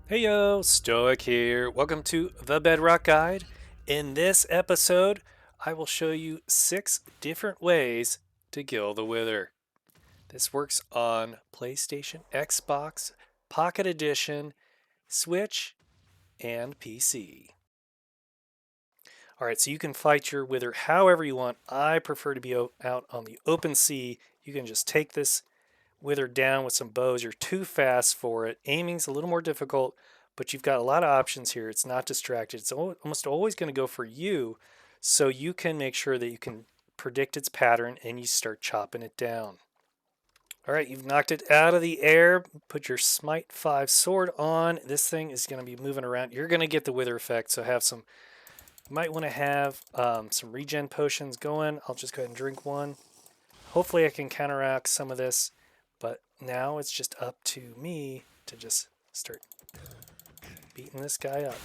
Hey yo, Stoic here. Welcome to the Bedrock Guide. In this episode, I will show you 6 different ways to kill the Wither. This works on PlayStation, Xbox, Pocket Edition, Switch, and PC. Alright, so you can fight your Wither however you want. I prefer to be out on the open sea. You can just take this Wither down with some bows. You're too fast for it. Aiming's a little more difficult, but you've got a lot of options here. It's not distracted. It's almost always going to go for you, so you can make sure that you can predict its pattern and you start chopping it down. All right, you've knocked it out of the air. Put your Smite 5 sword on. This thing is going to be moving around. You're going to get the Wither effect, so have some. You might want to have some regen potions going. I'll just go ahead and drink one. Hopefully I can counteract some of this. But now it's just up to me to just start beating this guy up.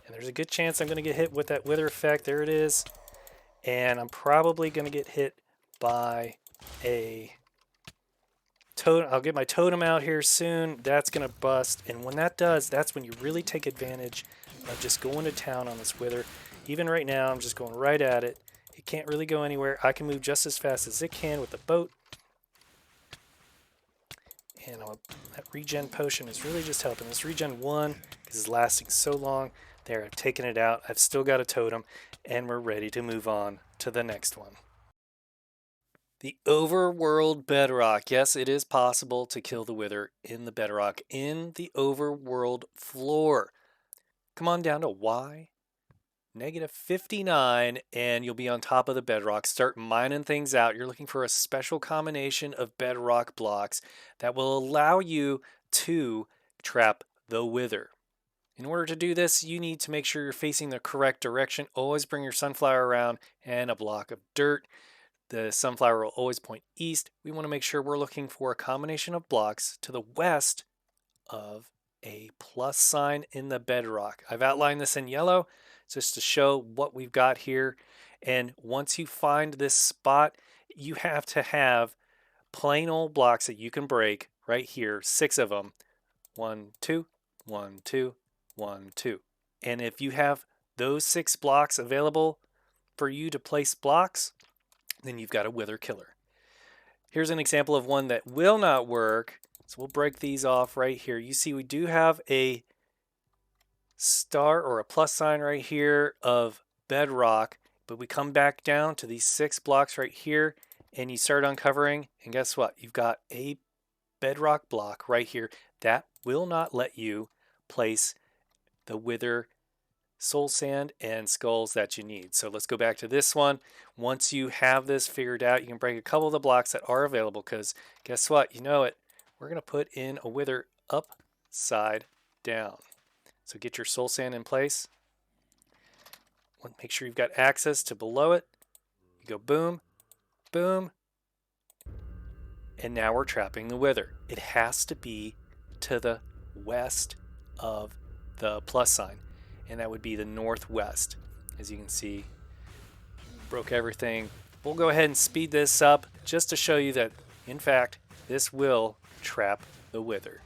And there's a good chance I'm going to get hit with that wither effect. There it is. And I'm probably going to get hit by a totem. I'll get my totem out here soon. That's going to bust. And when that does, that's when you really take advantage of just going to town on this wither. Even right now, I'm just going right at it. It can't really go anywhere. I can move just as fast as it can with the boat. And that regen potion is really just helping. This regen 1 is lasting so long. There, I've taken it out. I've still got a totem, and we're ready to move on to the next one. The Overworld Bedrock. Yes, it is possible to kill the Wither in the Bedrock in the Overworld floor. Come on down to Y -59 and you'll be on top of the bedrock. Start mining things out. You're looking for a special combination of bedrock blocks that will allow you to trap the Wither. In order to do this, you need to make sure you're facing the correct direction. Always bring your sunflower around and a block of dirt. The sunflower will always point east. We want to make sure we're looking for a combination of blocks to the west of a plus sign in the bedrock. I've outlined this in yellow just to show what we've got here. And once you find this spot, you have to have plain old blocks that you can break right here, 6 of them. 1, 2, 1, 2, 1, 2. And if you have those 6 blocks available for you to place blocks, then you've got a wither killer. Here's an example of one that will not work. So we'll break these off right here. You see we do have a star or a plus sign right here of bedrock, but we come back down to these 6 blocks right here and you start uncovering, and guess what? You've got a bedrock block right here that will not let you place the wither soul sand and skulls that you need. So let's go back to this one. Once you have this figured out, you can break a couple of the blocks that are available, because guess what? You know it. We're going to put in a wither upside down. So get your soul sand in place. Make sure you've got access to below it. You go boom, boom. And now we're trapping the wither. It has to be to the west of the plus sign, and that would be the northwest. As you can see, broke everything. We'll go ahead and speed this up just to show you that, in fact, this will trap the wither.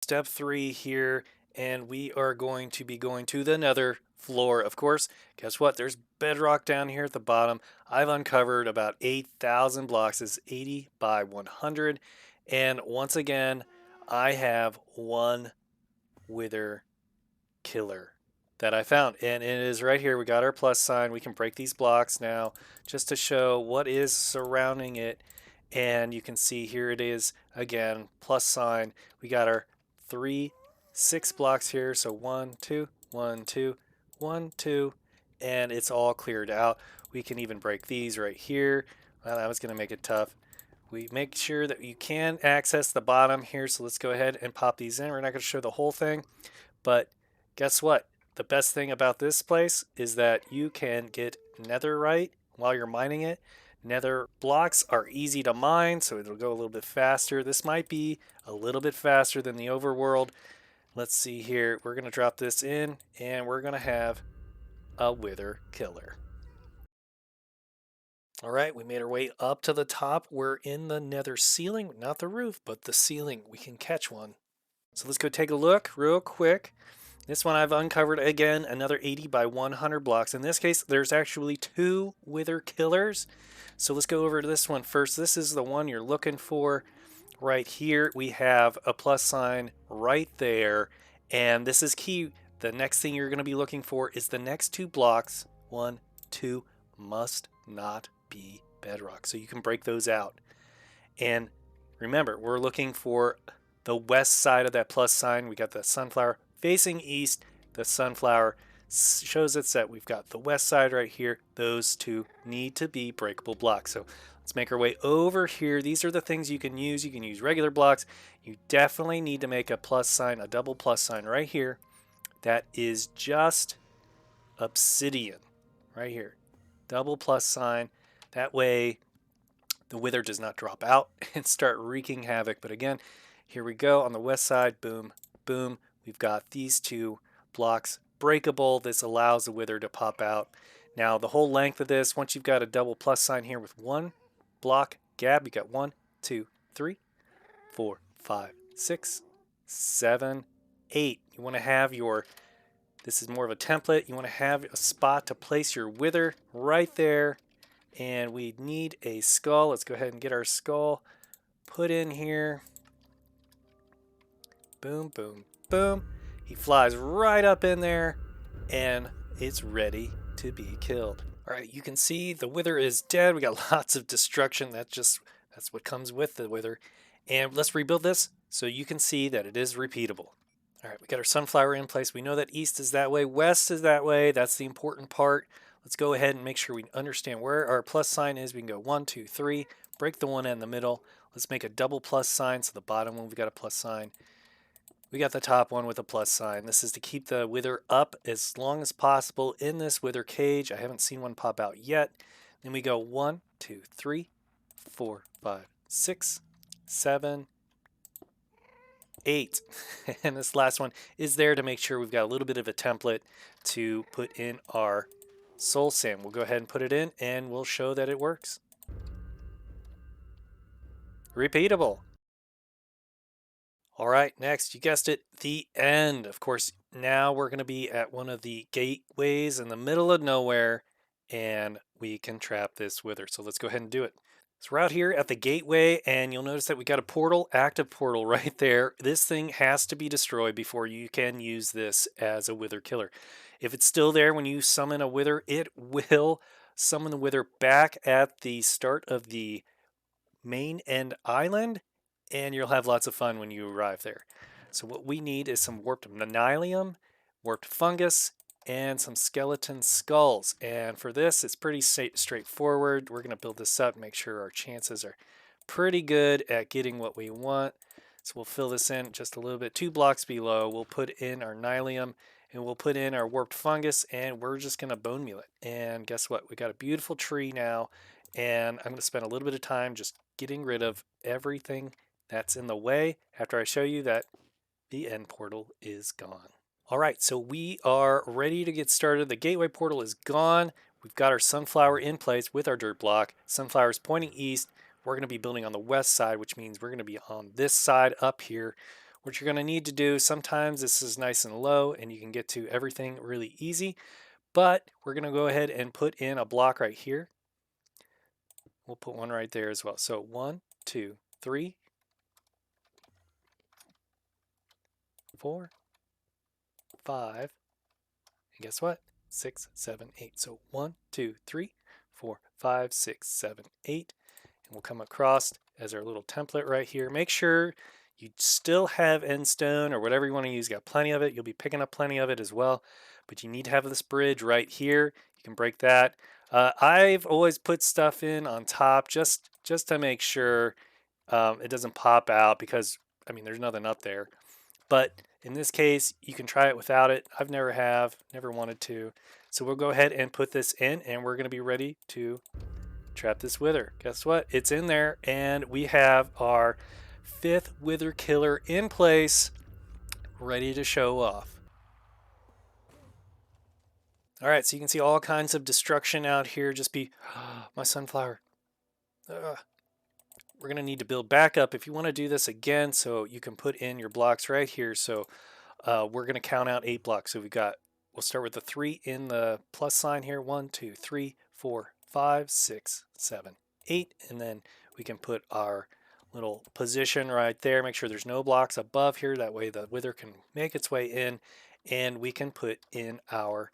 Step 3 here, and we are going to be going to the Nether Floor. Of course, guess what? There's bedrock down here at the bottom. I've uncovered about 8,000 blocks. It's 80 by 100. And once again, I have one wither killer that I found. And it is right here. We got our plus sign. We can break these blocks now just to show what is surrounding it. And you can see here it is again, plus sign. We got our 6 blocks here. So 1, 2, 1, 2, 1, 2, and it's all cleared out. We can even break these right here. Well, that was going to make it tough. We make sure that you can access the bottom here. So let's go ahead and pop these in. We're not going to show the whole thing, but guess what? The best thing about this place is that you can get netherite while you're mining it. Nether blocks are easy to mine, so it'll go a little bit faster. This might be a little bit faster than the overworld. Let's see here. We're going to drop this in, and we're going to have a wither killer. All right, we made our way up to the top. We're in the nether ceiling, not the roof, but the ceiling. We can catch one. So let's go take a look real quick. This one I've uncovered again, another 80 by 100 blocks. In this case, there's actually 2 wither killers. So let's go over to this one first. This is the one you're looking for. Right here, we have a plus sign right there. And this is key. The next thing you're going to be looking for is the next 2 blocks. 1, 2 must not be bedrock. So you can break those out. And remember, we're looking for the west side of that plus sign. We got the sunflower facing east. The sunflower shows us that we've got the west side right here. Those 2 need to be breakable blocks. So let's make our way over here. These are the things you can use. You can use regular blocks. You definitely need to make a plus sign, a double plus sign right here. That is just obsidian right here. Double plus sign. That way the wither does not drop out and start wreaking havoc. But again, here we go on the west side. Boom, boom. We've got these 2 blocks breakable. This allows the wither to pop out. Now, the whole length of this, once you've got a double plus sign here with 1 block gap, you got 1, 2, 3, 4, 5, 6, 7, 8. You want to have your, this is more of a template. You want to have a spot to place your wither right there. And we need a skull. Let's go ahead and get our skull put in here. Boom, boom, boom. He flies right up in there and it's ready to be killed. All right, you can see the wither is dead. We got lots of destruction. That's what comes with the wither. And let's rebuild this so you can see that it is repeatable. All right, we got our sunflower in place. We know that east is that way, west is that way. That's the important part. Let's go ahead and make sure we understand where our plus sign is. We can go 1, 2, 3, break the one in the middle. Let's make a double plus sign. So the bottom one, we got a plus sign. We got the top one with a plus sign. This is to keep the wither up as long as possible in this wither cage. I haven't seen one pop out yet. Then we go 1, 2, 3, 4, 5, 6, 7, 8. And this last one is there to make sure we've got a little bit of a template to put in our soul sand. We'll go ahead and put it in and we'll show that it works. Repeatable. All right, next, you guessed it, the end. Of course, now we're going to be at one of the gateways in the middle of nowhere and we can trap this wither. So let's go ahead and do it. So we're out here at the gateway and you'll notice that we got a portal, active portal right there. This thing has to be destroyed before you can use this as a wither killer. If it's still there when you summon a wither, it will summon the wither back at the start of the main end island and you'll have lots of fun when you arrive there. So what we need is some warped nylium, warped fungus, and some skeleton skulls. And for this, it's pretty straightforward. We're going to build this up, make sure our chances are pretty good at getting what we want. So we'll fill this in just a little bit, 2 blocks below. We'll put in our nylium and we'll put in our warped fungus and we're just going to bone meal it. And guess what? We got a beautiful tree now. And I'm going to spend a little bit of time just getting rid of everything that's in the way after I show you that the end portal is gone. All right, so we are ready to get started. The gateway portal is gone. We've got our sunflower in place with our dirt block. Sunflower is pointing east. We're going to be building on the west side, which means we're going to be on this side up here. What you're going to need to do, sometimes this is nice and low and you can get to everything really easy, but we're going to go ahead and put in a block right here. We'll put one right there as well. So 1, 2, 3, 4, 5, and guess what? 6, 7, 8. So 1, 2, 3, 4, 5, 6, 7, 8. And we'll come across as our little template right here. Make sure you still have end stone or whatever you want to use. You got plenty of it. You'll be picking up plenty of it as well. But you need to have this bridge right here. You can break that. I've always put stuff in on top just to make sure it doesn't pop out because, I mean, there's nothing up there. But in this case, you can try it without it. I've never wanted to. So we'll go ahead and put this in and we're going to be ready to trap this wither. Guess what? It's in there and we have our 5th wither killer in place, ready to show off. All right, so you can see all kinds of destruction out here. Just be my sunflower. We're going to need to build back up if you want to do this again, so you can put in your blocks right here. So we're going to count out 8 blocks. So we'll start with the 3 in the plus sign here. 1, 2, 3, 4, 5, 6, 7, 8. And then we can put our little position right there. Make sure there's no blocks above here. That way the wither can make its way in. And we can put in our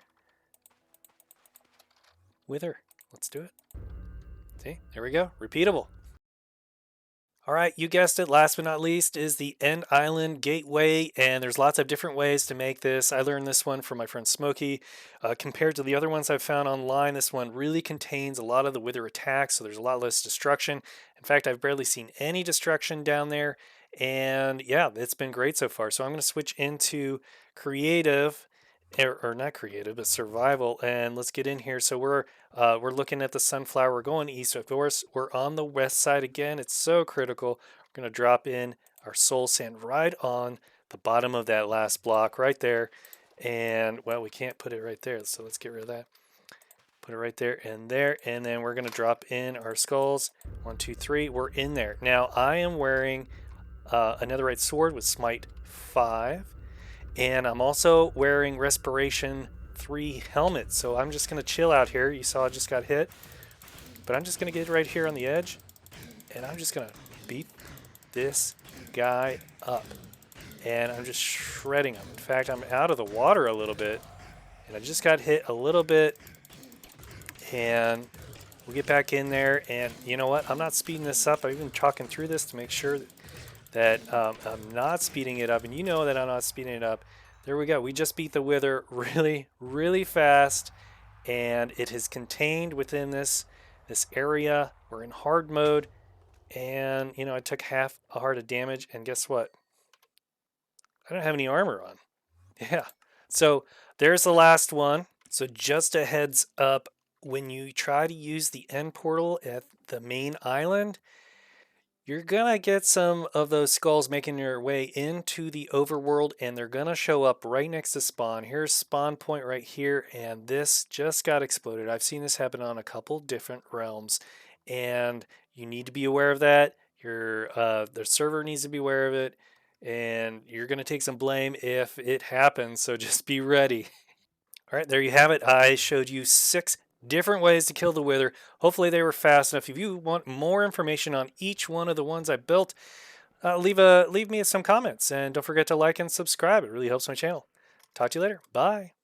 wither. Let's do it. See, there we go. Repeatable. All right, you guessed it. Last but not least is the End Island Gateway, and there's lots of different ways to make this. I learned this one from my friend Smokie. Compared to the other ones I've found online, this one really contains a lot of the wither attacks, so there's a lot less destruction. In fact, I've barely seen any destruction down there, and yeah, it's been great so far. So I'm going to switch into creative, or not creative, but survival, and let's get in here. So we're looking at the sunflower. We're going east, of course. We're on the west side again. It's so critical. We're going to drop in our soul sand right on the bottom of that last block right there. And, well, we can't put it right there, so let's get rid of that. Put it right there and there. And then we're going to drop in our skulls. 1, 2, 3. We're in there. Now, I am wearing a netherite sword with smite 5. And I'm also wearing Respiration 3 helmet, so I'm just going to chill out here. You saw I just got hit, but I'm just going to get right here on the edge, and I'm just going to beat this guy up. And I'm just shredding him. In fact, I'm out of the water a little bit, and I just got hit a little bit, and we'll get back in there. And you know what? I'm not speeding this up. I've been talking through this to make sure that I'm not speeding it up, and you know that I'm not speeding it up. There we go. We just beat the wither really, really fast, and it is contained within this area. We're in hard mode, and you know I took half a heart of damage, and guess what? I don't have any armor on. Yeah. So there's the last one. So just a heads up, when you try to use the end portal at the main island, you're gonna get some of those skulls making their way into the overworld, and they're gonna show up right next to spawn. Here's spawn point right here, and this just got exploded. I've seen this happen on a couple different realms, and you need to be aware of that. The server needs to be aware of it, and you're gonna take some blame if it happens. So just be ready. All right, there you have it. I showed you 6 different ways to kill the wither. Hopefully they were fast enough. If you want more information on each one of the ones I built, leave me some comments, and don't forget to like and subscribe. It really helps my channel. Talk to you later. Bye.